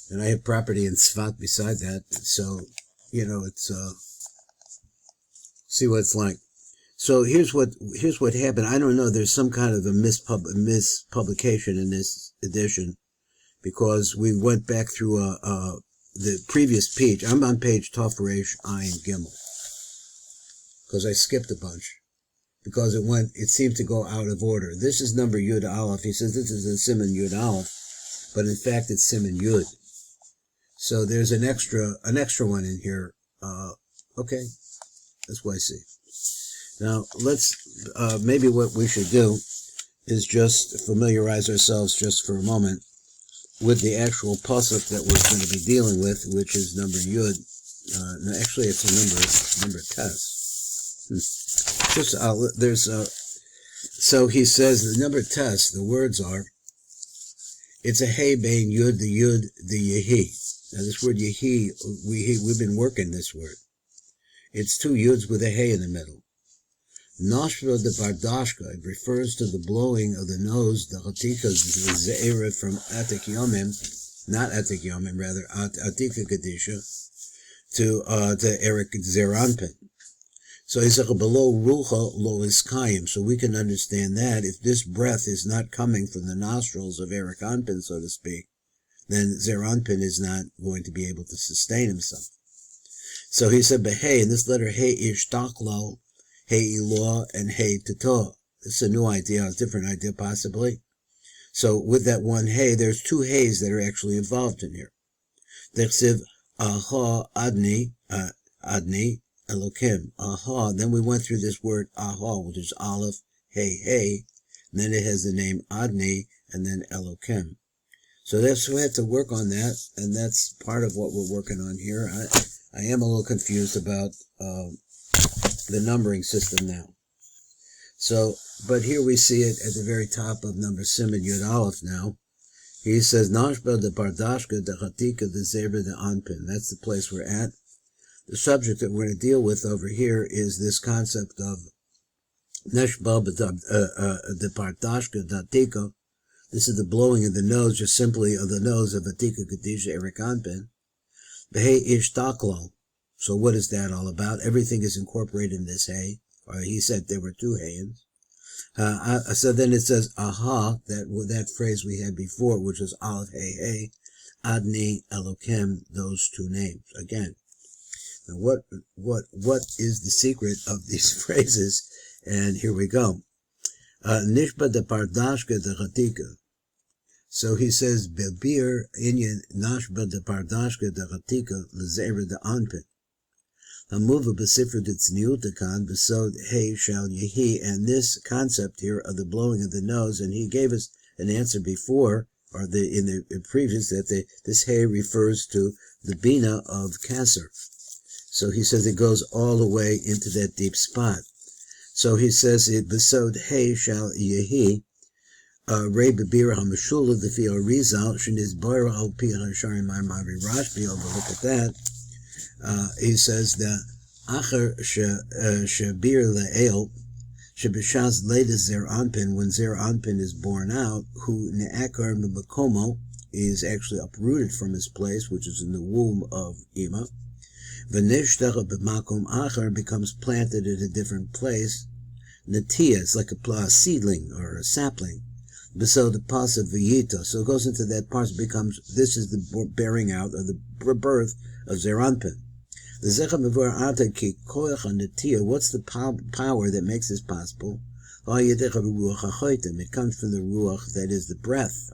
And I have property in Tzfat beside that, so, it's, see what it's like. So here's what happened. I don't know, there's some kind of a mispublication in this edition, because we went back through, the previous page. I'm on page Tov Reish Ayin Gimel, because I skipped a bunch, because it seemed to go out of order. This is number Yud Aleph. He says this is a Siman Yud Aleph, but in fact it's Siman Yud. So there's an extra one in here. Okay, that's what I see. Now let's maybe what we should do is just familiarize ourselves just for a moment with the actual pasuk that we're going to be dealing with, which is number Yud. No, actually, it's a number Tes. So he says the number Tes. The words are. It's a hey bein Yud, the Yehi. Now this word Yehi, we've been working this word. It's two Yuds with a hey in the middle. Nashva de Bardashka, it refers to the blowing of the nose, the Hatika Ze'era from Atik Yomim, not Atik Yomim, rather Atika Kadisha, to Erik Zeranpin. So he's like below Rucha lo Iskayim, so we can understand that if this breath is not coming from the nostrils of Erik Anpin, so to speak, then Zeranpin is not going to be able to sustain himself. So he said, Behei, in this letter, Hey Ishtaklo, Hey Ilah, and Hey Tato. It's a new idea, a different idea possibly. So with that one Hey, there's two Heys that are actually involved in here. Dechsiv Aha Adni Elokim. Aha. Then we went through this word Aha, which is Aleph, Hey, and then it has the name Adni, and then Elokim. So we had to work on that, and that's part of what we're working on here. I am a little confused about the numbering system now. So, but here we see it at the very top of number Siman Yud Aleph now. He says, Nashba de Bardashka de Chatika de Zebra de Anpin. That's the place we're at. The subject that we're going to deal with over here is this concept of Nashba de Bardashka de Atika. This is the blowing of the nose, just simply of the nose of Atika Kadisha Erik Anpin. Behei Ishtaklo. So what is that all about? Everything is incorporated in this hey. Or he said there were two hayins. So then it says aha, that phrase we had before, which was Aleph Hey, Adni Elokim, those two names. Again. Now what is the secret of these phrases? And here we go. Nishba de Pardashka de Chatika. So he says, Bebir inyan nashba de Pardashka de Chatika lezera de Anpin. Hamuva b'sifra de tzniutakan b'sod hey shal yehi, and this concept here of the blowing of the nose, and he gave us an answer before, or in the previous, that this hey refers to the bina of Kasser. So he says it goes all the way into that deep spot. So he says it b'sod hey shal yehi. Rei bebira hamashula the fi Arizal sheniz boira al pi hashari ma'amari Rashbi. Overlook at that. He says that Acher Shabir Le'el Shabishaz Leda Zer Anpin, when Zer Anpin is born out, who Ne'akar Mbakomo is actually uprooted from his place, which is in the womb of Ima. V'nishtach b'makom Acher becomes planted at a different place. Natia is like a seedling or a sapling. So the pas of V'yita, so it goes into that part, this is the bearing out of the birth of Zer Anpin. What's the power that makes this possible? It comes from the ruach, that is the breath,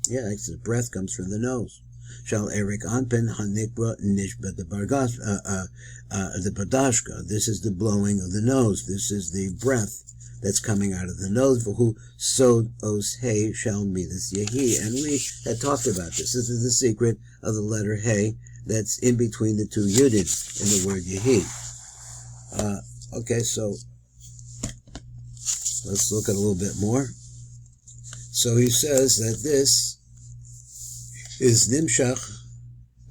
the breath comes from the nose. Shall Erik Anpin hanikra nishba the Bardashka. This is the blowing of the nose. This is the breath that's coming out of the nose. For who sod os hey shall midas yehi. And we had talked about this. This is the secret of the letter hey that's in between the two Yudin in the word yehi. Okay, so let's look at a little bit more. So he says that this is nimshach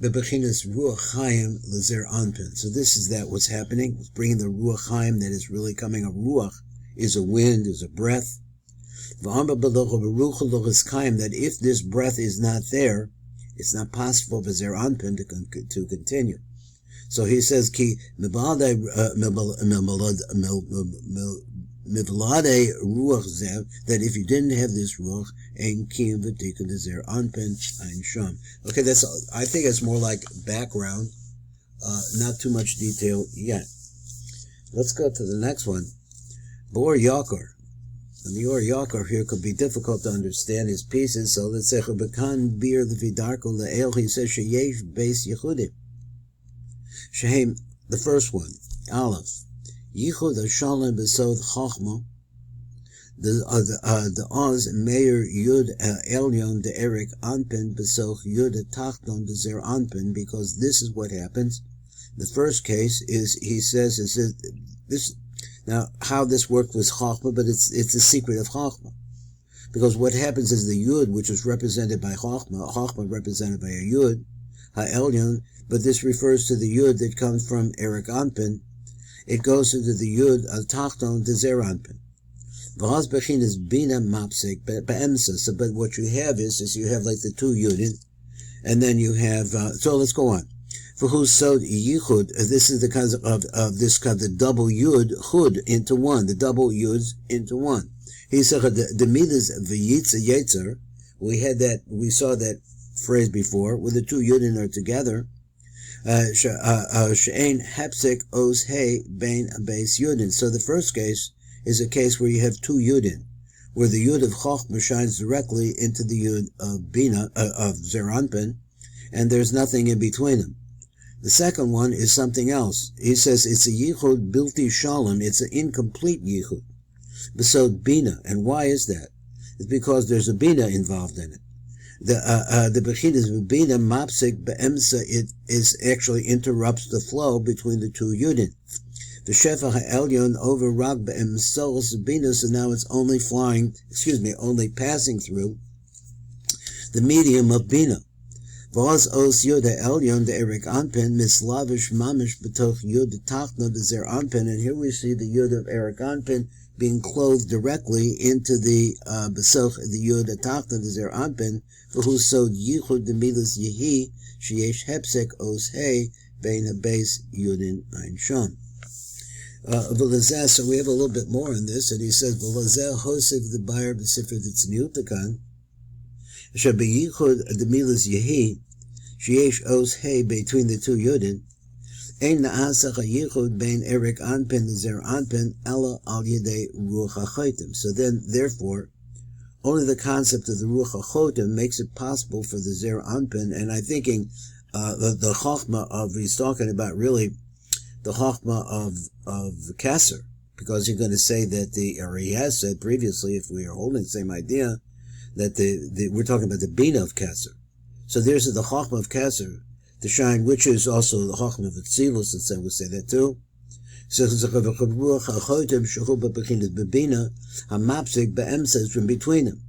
bebechinas ruach chaim lezer anpin. So this is what's happening. It's bringing the ruach chaim that is really coming. A ruach is a wind, is a breath. That if this breath is not there, it's not possible for Zer Anpin to continue. So he says, Ki mibalade ruach zev, that if you didn't have this ruach, ein kiyum v'tikun Zer Anpin ein sham. Okay, I think it's more like background, not too much detail yet. Let's go to the next one. Bor Yakar. And the Or Yakar here could be difficult to understand his pieces, so let's say, Bekan bir levidarko le'el, he says, sheyesh beis yichudim. Shehem, the first one, Aleph. Yichud Hashalom Besod Chachma, the Oz Meir Yud Elyon de Erik Anpin Besoch Yud Tachton de Zer Anpin, because this is what happens. The first case is, he says, this. Now, how this worked was Chachma, but it's a secret of Chachma. Because what happens is the Yud, which is represented by Chachma represented by a Yud, Ha'elyon, but this refers to the Yud that comes from Erik Anpin. It goes into the Yud al-Tachton to Zer Anpin. V'haz bechin is Bina Mapsik Be'emsa. So, but what you have is you have like the two Yudin, and then you have, so let's go on. For whose sod yichud, this is the kind of this kind of the double yud chud into one, the double yuds into one. He said the midas v'yitza yetzer. We saw that phrase before, where the two yudin are together. She'ein hapsik os hey bein beis yudin. So the first case is a case where you have two yudin, where the yud of chochma shines directly into the yud of bina of Zer Anpin, and there's nothing in between them. The second one is something else. He says it's a yichud bilti shalom. It's an incomplete yichud. Besod bina. And why is that? It's because there's a bina involved in it. The bechidas bina mapsik be'emsa, it is actually interrupts the flow between the two yudin. The shefa ha'elyon over rag be'emsos bina, so now it's only passing through the medium of bina. V'oz os yud ha'elyon de Erik Anpin mislavish mamish b'toch yud tachna de Zer Anpin, and here we see the yud of Erik Anpin being clothed directly into the besoch the yud tachna de Zer Anpin, v'hu sod yichud de milas yehi sheyesh hepsek os hey bein habeis yudin ein sham. V'lazeh, so we have a little bit more in this, and he says v'lazeh hosiv the buyer b'sifra d'tzniutakan shebeyichud de milas yehi sheyesh os hey between the two yudin ein naasach hayichud bein Erik Anpin Zer Anpin ela al yedei ruach hachotim. So then, therefore, only the concept of the ruach hachotim makes it possible for the Zer Anpin. And I'm thinking the chachma of, he's talking about really the chachma of Kesser, because you're going to say that or he has said previously, if we are holding the same idea, that we're talking about the bina of Kesser. So there's the chachma of Kesser to shine, which is also the chachma of Atzilus, and so we'll say that too. So ruach hachotim shehu b'bechinas b'bina hamapsik be'emsa is from between them.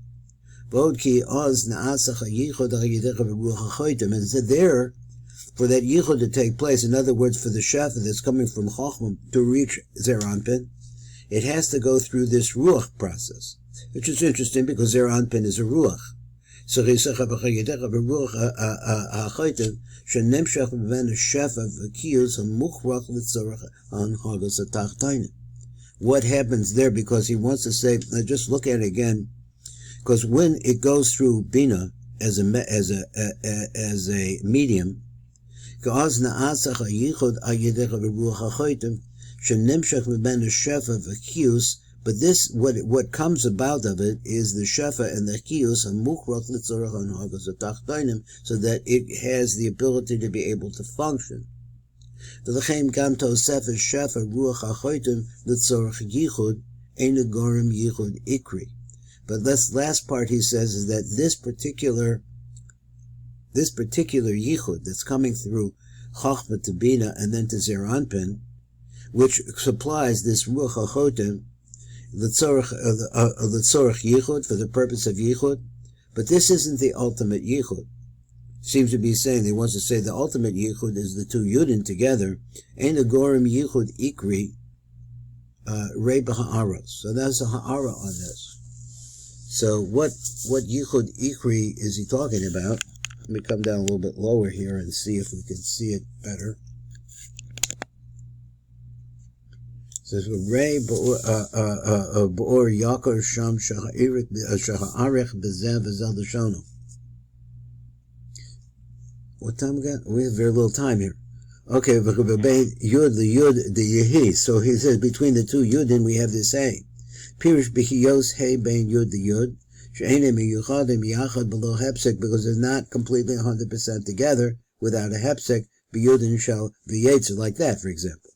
V'od ki oz na'asach hayichud ha'yidecha v'ruach hachotim, and so there, for that yichud to take place, in other words, for the shefa that's coming from chachma to reach Zer Anpin, it has to go through this ruach process, which is interesting because Zer Anpin is a ruach. So what happens there? Because he wants to say, just look at it again, because when it goes through bina as a medium, but this, what comes about of it is the shefa and the chiyus so that it has the ability to be able to function. But this last part he says is that this particular yichud that's coming through chachma to bina and then to Zer Anpin, which supplies this ruach hachotim l'tzorach yichud, for the purpose of yichud, but this isn't the ultimate yichud. Seems to be saying, he wants to say the ultimate yichud is the two yudin together, ein a gorim yichud ikri rei b'ha'aros. So that's a ha'ara on this. So what Yichud Ikri is he talking about? Let me come down a little bit lower here and see if we can see it better. It says Ray B'or Yakar Sham Shaha'arech B'Zeh V'Zel L'Shono. What time we got? We have very little time here. Okay, Yud the Yud the Yehi. So he says between the two Yudin we have this Hey. Pirish B'Hiyos Hey Bein Yud the Yud. She'enem Miyuchadim Yachad Below Hepsek, because they're not completely 100% together without a Hepsek. B'Yudin Shal V'Yetzer, like that, for example.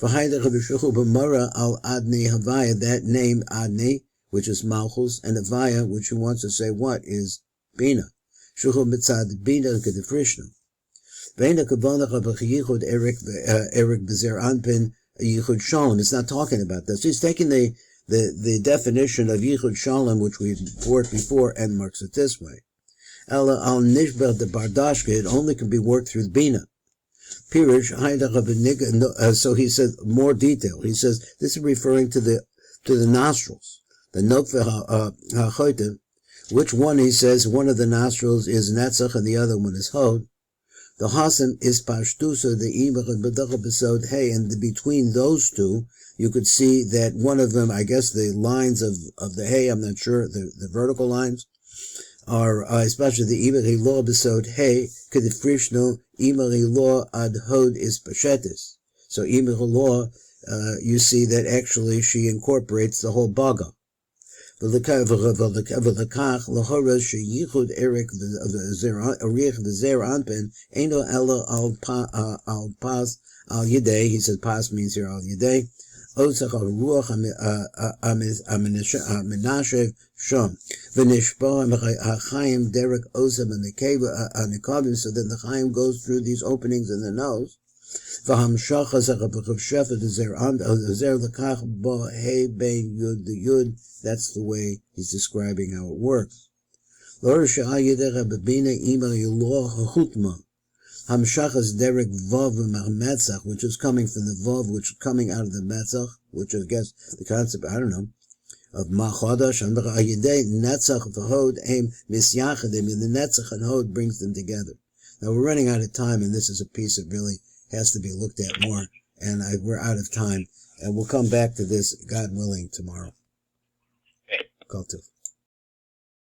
V'Haydach V'Shuchu B'Mara Al Adnei Havaya, that name Adnei, which is Malchus, and Havaya, which he wants to say what is Bina. Shuchu Mitzad Bina Kedefrishnu. Ve'ena Kabonach B'Chiyichud Erik B'Zer Anpin Yichud Shalom. It's not talking about this. He's taking the definition of Yichud Shalom, which we brought before, and marks it this way. Ela al nishbel de bardashke, it only can be worked through Bina. Pirish, so he said more detail. He says this is referring to the nostrils. The notfe ha'choyte, which one, he says, one of the nostrils is netzach and the other one is hod. The hasem is pashtusa, the imach and bedach besod hey, and between those two, you could see that one of them, I guess the lines of the hay, I'm not sure, the vertical lines, are especially the imach lo besod hey, kedefrishno imach lo ad hod is pashetis. So imach lo, you see that actually she incorporates the whole baga. V'lekach l'horaz sheyichud erik v'zer anpen eno ela al pas al yedei. He says pas means here al yedei. Osach al ruach amenashev shom v'nishbo ha'chaim derek osam anekavim. So then the chaim goes through these openings in the nose. V'hamshach ha'zerav shefa d'zer lekach bo hey bein yud the yud. That's the way he's describing how it works. Hamshachas derek vav metzach, which is coming from the vav, which is coming out of the metzach, which I guess the concept, I don't know, of machodash and netzach v'hod aim misyachadim, and the netzach and hod brings them together. Now we're running out of time, and this is a piece that really has to be looked at more, and we're out of time, and we'll come back to this, God willing, tomorrow. Kol tov.